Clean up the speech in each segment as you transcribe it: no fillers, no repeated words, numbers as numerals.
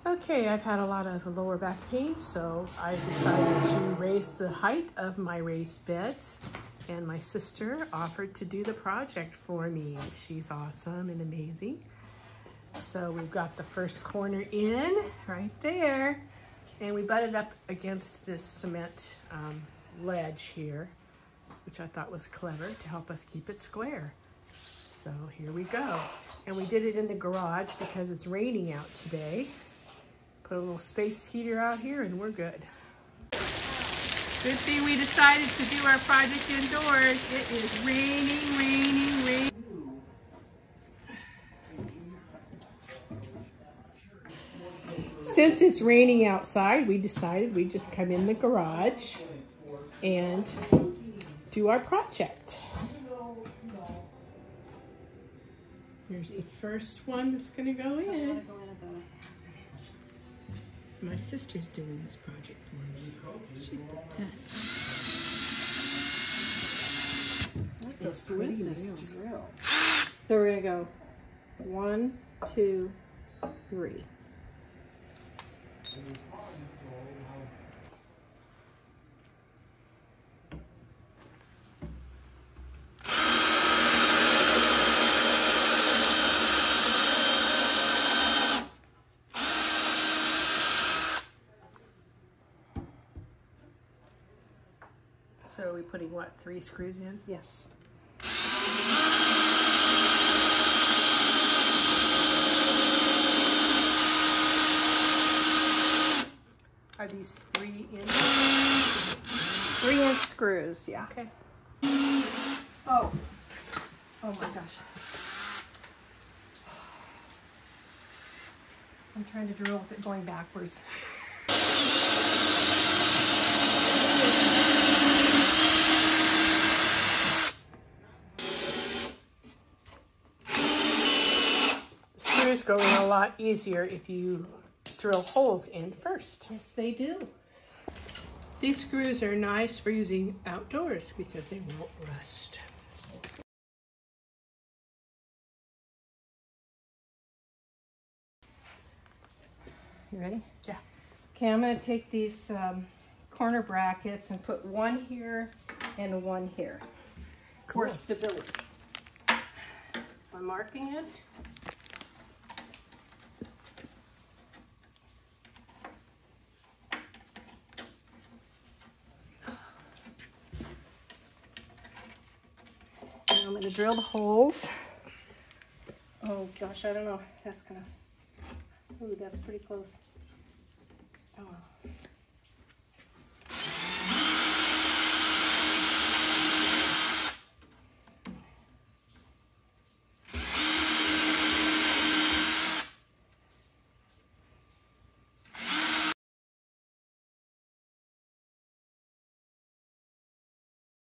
Okay, I've had a lot of lower back pain, so I decided to raise the height of my raised beds, and my sister offered to do the project for me. She's awesome and amazing. So we've got the first corner in right there, and we butted up against this cement ledge here, which I thought was clever to help us keep it square. So here we go. And we did it in the garage because it's raining out today. Put a little space heater out here and we're good. Good thing we decided to do our project indoors. It is raining, raining, raining. Since it's raining outside, we decided we'd just come in the garage and do our project. Here's the first one that's going to go in. My sister's doing this project for me. She's the best. It's pretty real. So we're going to go 1, 2, 3. So are we putting what, 3 screws in? Yes. Are these 3 inch? 3-inch screws, yeah. Okay. Oh my gosh. I'm trying to drill with it going backwards. Screws go in a lot easier if you drill holes in first. Yes, they do. These screws are nice for using outdoors because they won't rust. You ready? Yeah. Okay, I'm going to take these corner brackets and put one here and one here for stability. So I'm marking it. And I'm going to drill the holes. Oh gosh, I don't know. That's going to... Ooh, that's pretty close. Oh well.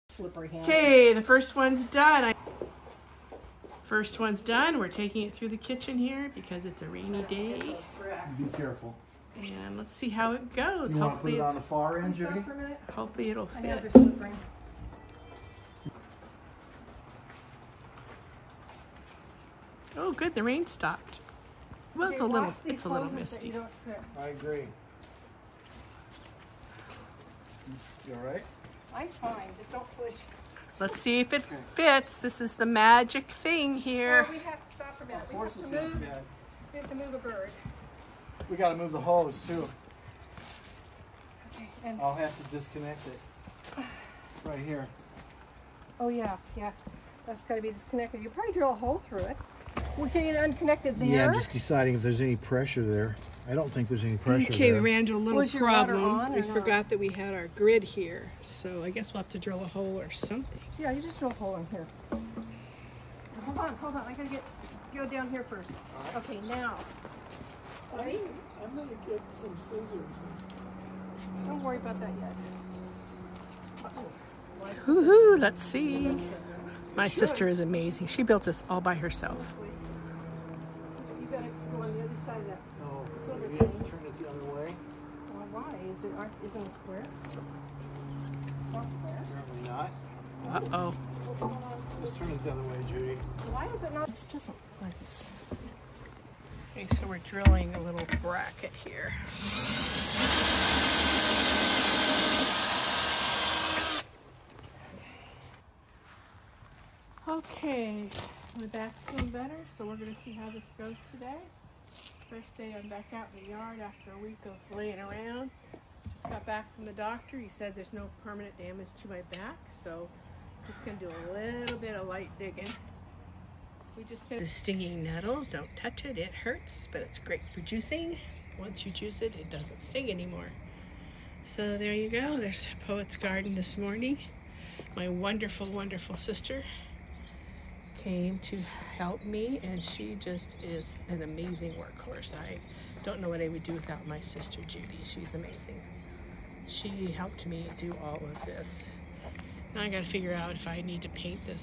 Slippery hands. Okay, the first one's done. First one's done. We're taking it through the kitchen here because it's a rainy day. Be careful. And let's see how it goes. You want to put it on the far end, Judy? Hopefully it'll My hands fit. are slippery. Oh, good. The rain stopped. Well, it's a little misty. I agree. You all right? I'm fine. Just don't push. Let's see if it fits. This is the magic thing here. Oh, we have to stop for a minute. Of course it's not bad. We have to move a bird. We got to move the hose too. Okay, and I'll have to disconnect it. Right here. oh yeah, that's got to be disconnected. You probably drill a hole through it. Well, can you unconnect it there? Yeah, I'm just deciding if there's any pressure there. I don't think there's any pressure Okay, we there. ran into a little Was your water problem. on or We not? forgot that we had our grid here, so I guess we'll have to drill a hole or something. Yeah, you just drill a hole in here. Hold on. I gotta go down here first. Okay, now. Ready? I'm gonna get some scissors. Don't worry about that yet. Woohoo! Let's see. My sister is amazing. She built this all by herself. You gotta go on the other side of that. Oh, Silver maybe I thing. can turn it the other way. Well, why? Isn't it square? It's not square. Apparently not. Uh-oh. Let's turn it the other way, Judy. Why is it not? This doesn't look like it's... Okay, so we're drilling a little bracket here. Okay, my back's feeling better, so we're going to see how this goes today. First day I'm back out in the yard after a week of laying around. Just got back from the doctor. He said there's no permanent damage to my back, so I'm just going to do a little bit of light digging. We just finished the stinging nettle. Don't touch it, it hurts, but it's great for juicing. Once you juice it, it doesn't sting anymore. So there you go. There's Poet's Garden this morning. My wonderful, wonderful sister came to help me, and she just is an amazing workhorse. I don't know what I would do without my sister Judy. She's amazing. She helped me do all of this. Now I gotta figure out if I need to paint this